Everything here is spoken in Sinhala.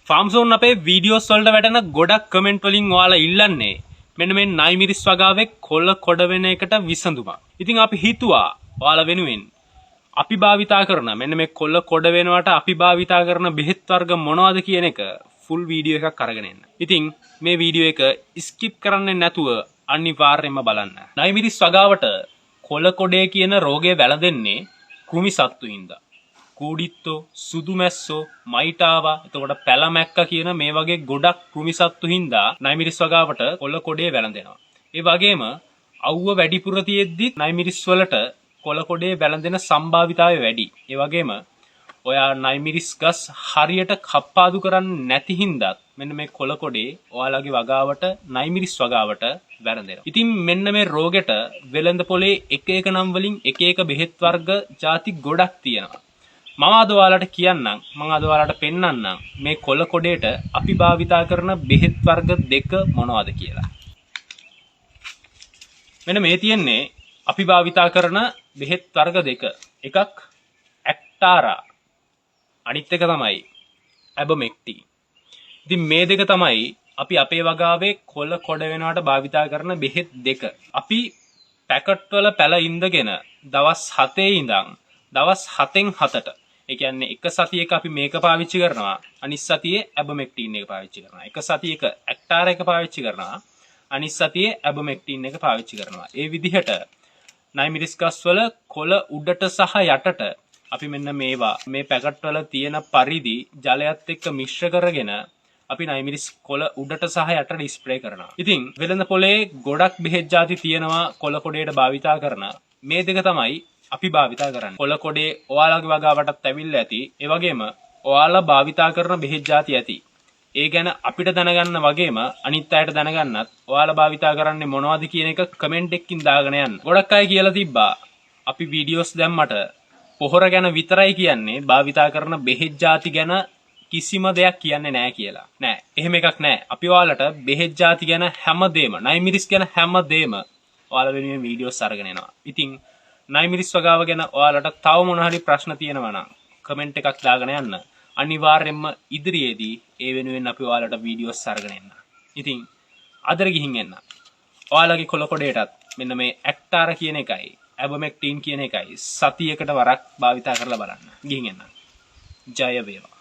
ෆාම් සෝන් අපේ වීඩියෝස් වලට වැටෙන ගොඩක් කමෙන්ට් වලින් ඔයාලා ඉල්ලන්නේ මෙන්න මේ නයි මිරිස් වගාවේ කොළ කොඩ වෙන එකට විසඳුමක්. ඉතින් අපි හිතුවා ඔයාලා වෙනුවෙන් අපි භාවිතා කරන මෙන්න මේ කොළ කොඩ වෙනවට අපි භාවිතා කරන බෙහෙත් වර්ග මොනවද කියන එක ෆුල් වීඩියෝ එකක් අරගෙන එන්න. ඉතින් මේ වීඩියෝ එක ස්කිප් කරන්නේ නැතුව අනිවාර්යයෙන්ම බලන්න. නයි මිරිස් වගාවට කොළ කොඩේ කියන රෝගය වැළඳෙන්නේ කෘමි සත්තුයින්ද. කූඩිත්තෝ, සුදුමැස්සෝ, මයිටාවා, එතකොට පැලමැක්ක කියන මේ වගේ ගොඩක් කෘමිසත්තු හින්දා නයි මිරිස් වගාවට කොළ කොඩේ වැළඳෙනවා. ඒ වගේම අවුව වැඩිපුර තියෙද්දි නයි මිරිස් වලට කොළ කොඩේ වැළඳෙන සම්භාවිතාවය වැඩි. ඒ වගේම ඔයා නයි මිරිස් ගස් හරියට කප්පාදු කරන්නේ නැති හින්දා මෙන්න මේ කොළ කොඩේ ඔයාලගේ වගාවට නයි මිරිස් වගාවට වැළඳෙනවා. ඉතින් මෙන්න මේ රෝගෙට වෙළඳ පොලේ එක එක නම් වලින් එක එක බෙහෙත් වර්ග ಜಾති ගොඩක් තියෙනවා. මම අද ඔයාලට කියන්නම් මම අද ඔයාලට පෙන්නන්නම් මේ කොළ කොඩේට අපි භාවිතා කරන බෙහෙත් වර්ග දෙක මොනවද කියලා. මෙන්න මේ තියෙන්නේ අපි භාවිතා කරන බෙහෙත් වර්ග දෙක. එකක් ඇක්ටාරා, අනිත් එක තමයි ඇබොමෙක්ටින්. ඉතින් මේ දෙක තමයි අපි අපේ වගාවේ කොළ කොඩ වෙනවට භාවිතා කරන බෙහෙත් දෙක. අපි පැකට් වල පැල ඉඳගෙන දවස් 7 ඉඳන් දවස් 7න් 7ට ඒ කියන්නේ එක සතියක අපි මේක පාවිච්චි කරනවා, අනිත් සතියේ ඇබොමෙක්ටින් එක පාවිච්චි කරනවා. එක සතියක ඇක්ටාරා එක පාවිච්චි කරනවා, අනිත් සතියේ ඇබොමෙක්ටින් එක පාවිච්චි කරනවා. ඒ විදිහට නයි මිරිස් ගස් වල කොළ උඩට සහ යටට අපි මෙන්න මේවා මේ පැකට් වල තියෙන පරිදි ජලයත් එක්ක මිශ්‍ර කරගෙන අපි නයි මිරිස් කොළ උඩට සහ යටට ස්ප්‍රේ කරනවා. ඉතින් වෙළඳ පොලේ ගොඩක් බෙහෙත් ಜಾති තියෙනවා කොළ කොඩේට භාවිතා කරන. මේ දෙක තමයි අපි භාවිතා කරන්නේ. කොළ කොඩේ ඔයාලගේ වගාවටත් ඇවිල්ලා ඇති. ඒ වගේම ඔයාලා භාවිතා කරන බෙහෙත් ಜಾති ඇති. ඒ ගැන අපිට දැනගන්න වගේම අනිත් අයට දැනගන්නත් ඔයාලා භාවිතා කරන්නේ මොනවද කියන එක කමෙන්ට් එකකින් දාගෙන යන්න. ගොඩක් අය කියලා තිබ්බා අපි වීඩියෝස් දැම්මට පොහොර ගැන විතරයි කියන්නේ, භාවිතා කරන බෙහෙත් ಜಾති ගැන කිසිම දෙයක් කියන්නේ නැහැ කියලා. නෑ, එහෙම එකක් නෑ. අපි ඔයාලට බෙහෙත් ಜಾති ගැන හැමදේම, නයි මිරිස් ගැන හැමදේම ඔයාලා වෙනුවෙන් වීඩියෝස් අරගෙන එනවා. ඉතින් නයි මිරිස් වගාව ගැන ඔයාලට තව මොන හරි ප්‍රශ්න තියෙනවා නම් කමෙන්ට් එකක් දාගෙන යන්න. අනිවාර්යයෙන්ම ඉදිරියේදී ඒ වෙනුවෙන් අපි ඔයාලට වීඩියෝස් අරගෙන එන්න. ඉතින් අදට ගිහින් එන්න. ඔයාලගේ කොළ කොඩේටත් මෙන්න මේ ඇක්ටාරා කියන එකයි ඇබොමෙක්ටින් කියන එකයි සතියකට වරක් භාවිතා කරලා බලන්න. ගිහින් එන්න. ජය වේවා.